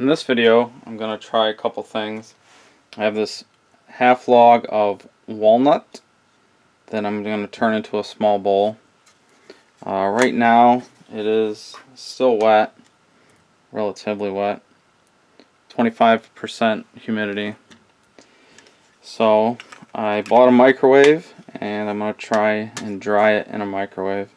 In this video, I'm going to try a couple things. I have this half log of walnut that I'm going to turn into a small bowl. Right now, it is still wet, relatively wet, 25% humidity. So I bought a microwave and I'm going to try and dry it in a microwave.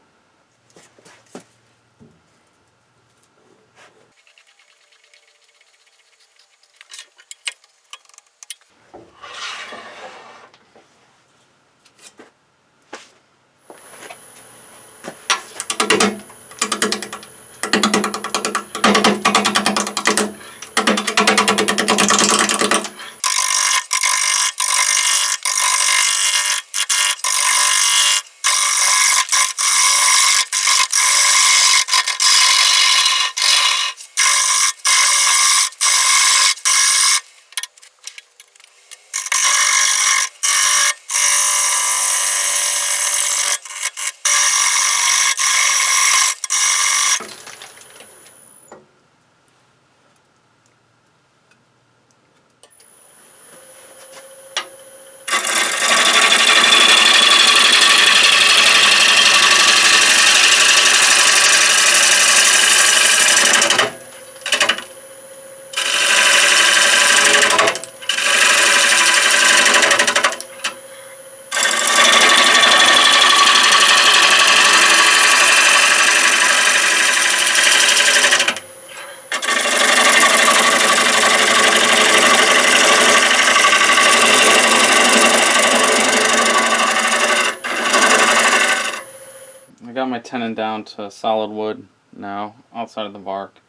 I got my tenon down to solid wood now, outside of the bark.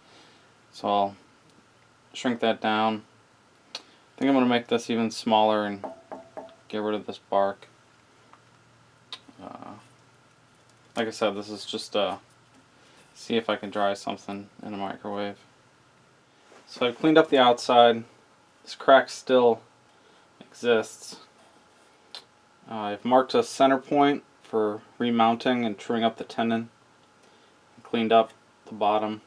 So I'll shrink that down. I think I'm going to make this even smaller and get rid of this bark. Like I said, this is just see if I can dry something in a microwave. So I've cleaned up the outside. This crack still exists. I've marked a center point for remounting and truing up the tenon. I cleaned up the bottom.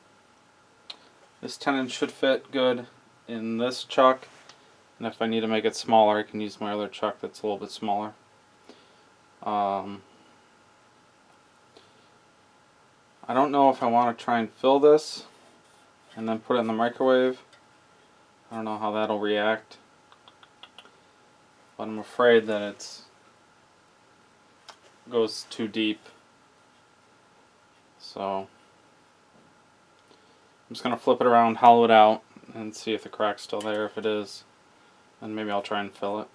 This tenon should fit good in this chuck, and if I need to make it smaller, I can use my other chuck that's a little bit smaller. I don't know if I want to try and fill this and then put it in the microwave. I don't know how that'll react, but I'm afraid that it goes too deep. So I'm just going to flip it around, hollow it out, and see if the crack's still there. If it is, then maybe I'll try and fill it.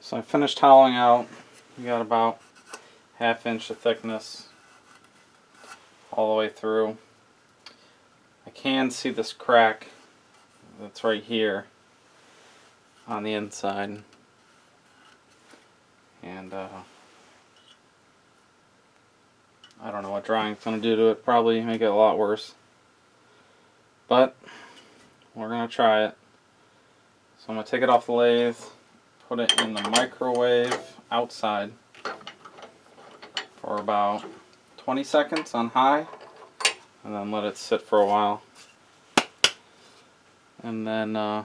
So I finished hollowing out. We got about 1/2 inch of thickness all the way through. I can see this crack that's right here on the inside, and I don't know what drying's going to do to it. Probably make it a lot worse, but we're going to try it. So I'm going to take it off the lathe, put it in the microwave outside for about 20 seconds on high, and then let it sit for a while. And then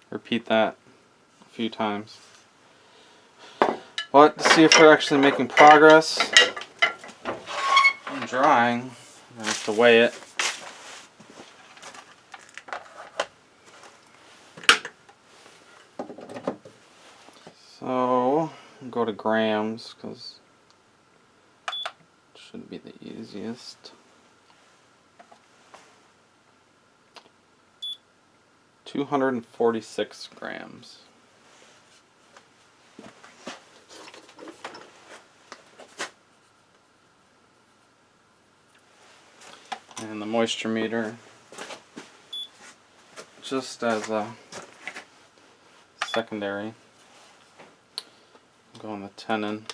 repeat that a few times. But to see if we're actually making progress in drying, I'm going to have to weigh it. So I'll go to grams because it should be the easiest. 246 grams. And the moisture meter just as a secondary. I'm going the tenon.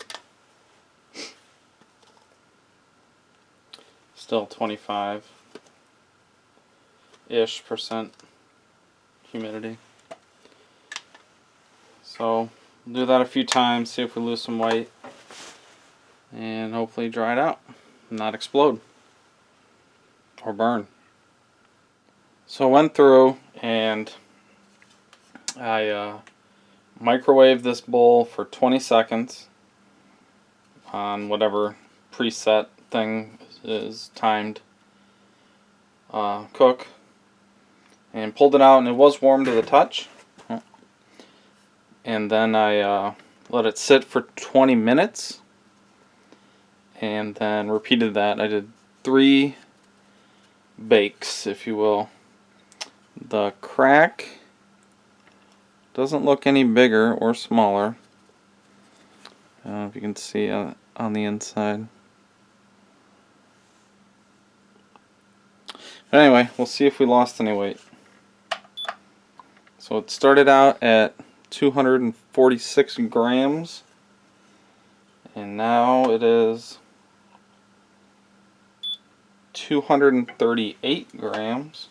Still 25-ish% humidity. So we'll do that a few times, see if we lose some weight, and hopefully dry it out and not explode or burn. So I went through and I microwaved this bowl for 20 seconds on whatever preset thing is timed cook, and pulled it out, and it was warm to the touch. And then I let it sit for 20 minutes and then repeated that. I did 3 bakes, if you will. The crack doesn't look any bigger or smaller. I don't know if you can see on the inside. But anyway, we'll see if we lost any weight. So it started out at 246 grams, and now it is 238 grams.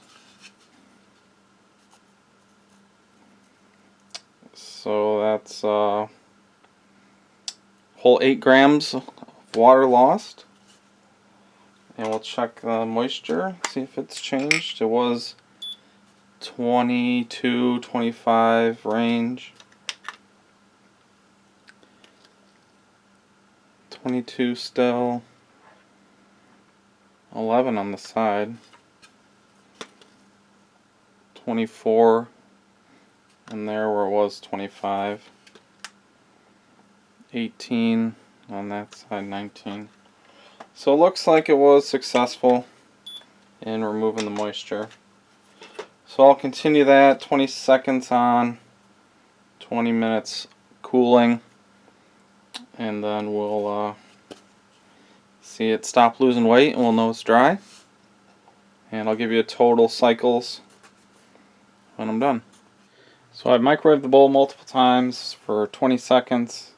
So that's whole 8 grams of water lost. And we'll check the moisture, see if it's changed. It was 22, 25 range. 22 still. 11 on the side. 24 and there where it was 25. 18 on that side, 19. So it looks like it was successful in removing the moisture. So I'll continue that, 20 seconds on, 20 minutes cooling, and then we'll see it stop losing weight and we'll know it's dry. And I'll give you a total cycles when I'm done. So I've microwaved the bowl multiple times for 20 seconds,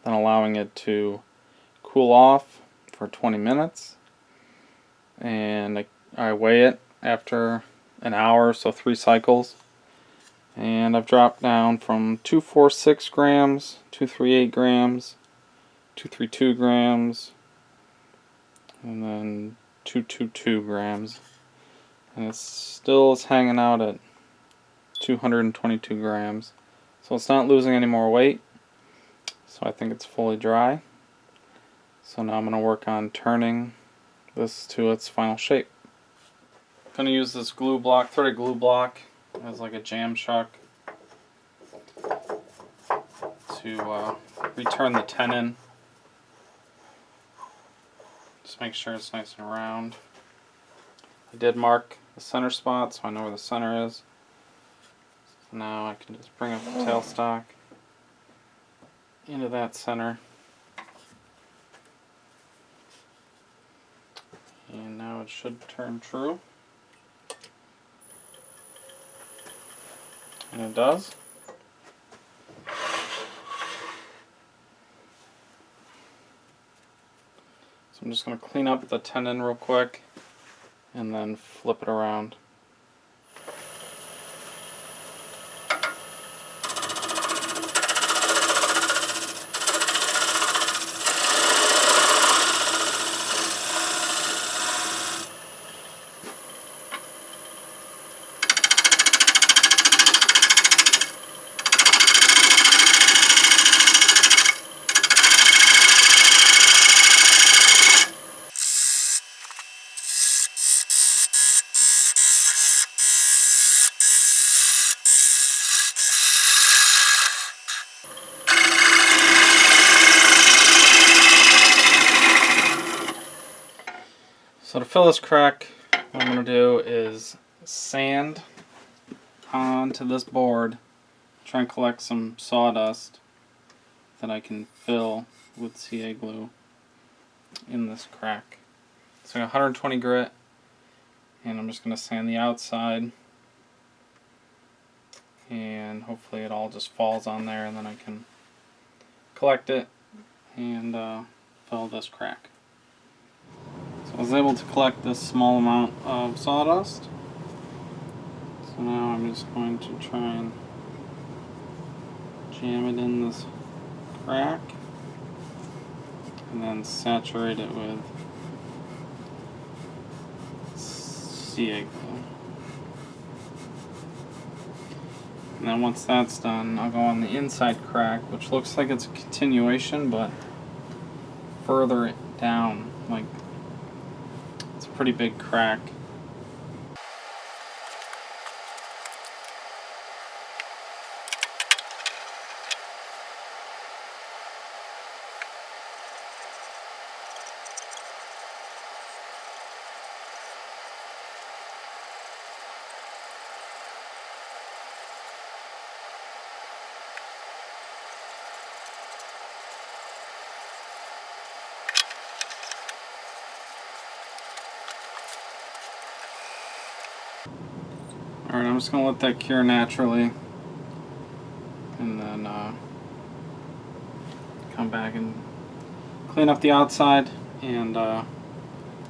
then allowing it to cool off for 20 minutes. And I weigh it after an hour, so 3 cycles. And I've dropped down from 246 grams, 238 grams, 232 grams, and then 222 grams. And it still is hanging out at 222 grams. So it's not losing any more weight. So I think it's fully dry. So now I'm going to work on turning this to its final shape. I'm going to use this glue block, threaded glue block, as like a jam chuck to return the tenon. Just make sure it's nice and round. I did mark the center spot, so I know where the center is. So now I can just bring up the tailstock into that center. And now it should turn true. And it does. So I'm just going to clean up the tenon real quick and then flip it around. So to fill this crack, what I'm going to do is sand onto this board, try and collect some sawdust that I can fill with CA glue in this crack. So I got 120 grit, and I'm just going to sand the outside and hopefully it all just falls on there, and then I can collect it and fill this crack. So I was able to collect this small amount of sawdust. So now I'm just going to try and jam it in this crack and then saturate it with CA glue. And then once that's done, I'll go on the inside crack, which looks like it's a continuation, but further it down. Like, it's a pretty big crack. Alright, I'm just going to let that cure naturally, and then come back and clean up the outside and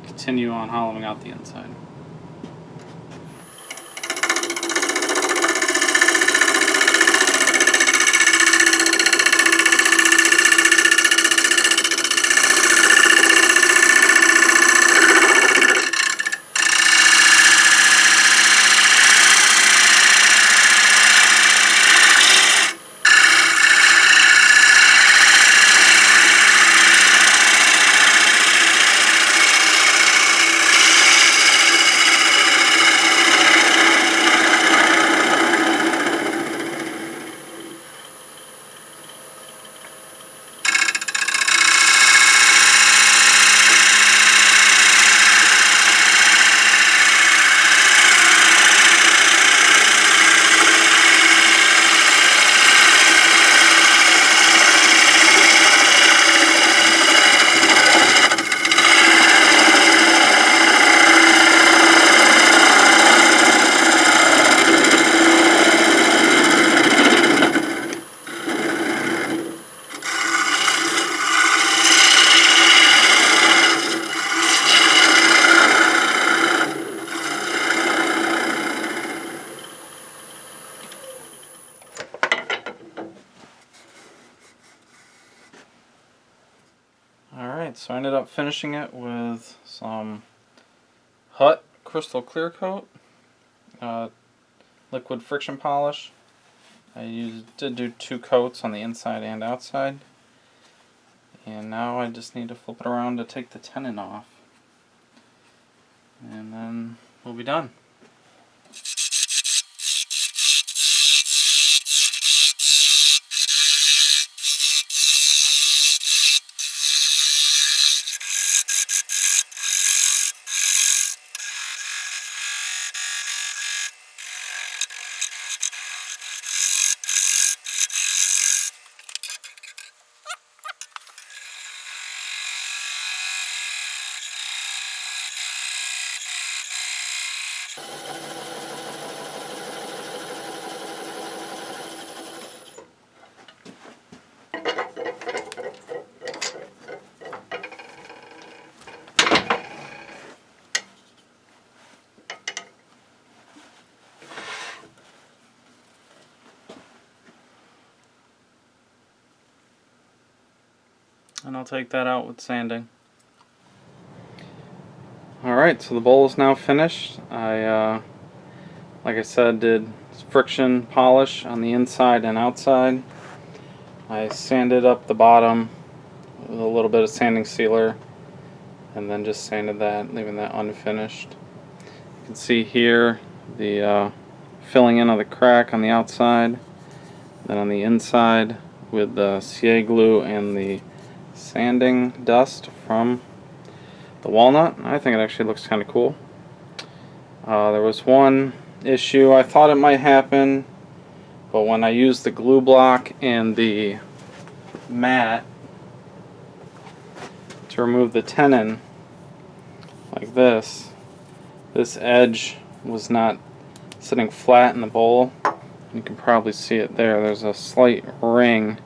continue on hollowing out the inside. Alright, so I ended up finishing it with some Hut Crystal Clear Coat, liquid friction polish. I did do 2 coats on the inside and outside. And now I just need to flip it around to take the tenon off. And then we'll be done. And I'll take that out with sanding. Alright, so the bowl is now finished. I, like I said, did friction polish on the inside and outside. I sanded up the bottom with a little bit of sanding sealer, and then just sanded that, leaving that unfinished. You can see here the filling in of the crack on the outside, then on the inside with the CA glue and the sanding dust from the Walnut. I think it actually looks kind of cool. There was one issue. I thought it might happen, but when I used the glue block and the mat to remove the tenon like this edge was not sitting flat in the bowl. You can probably see it there. There's a slight ring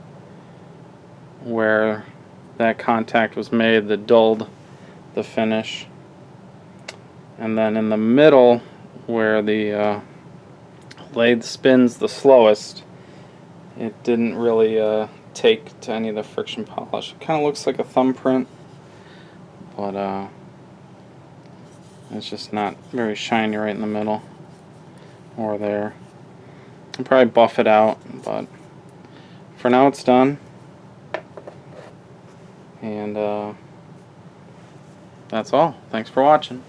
where that contact was made that dulled the finish. And then in the middle, where the lathe spins the slowest, it didn't really take to any of the friction polish. It kind of looks like a thumbprint, but it's just not very shiny right in the middle or there. I'll probably buff it out, but for now it's done. And that's all. Thanks for watching.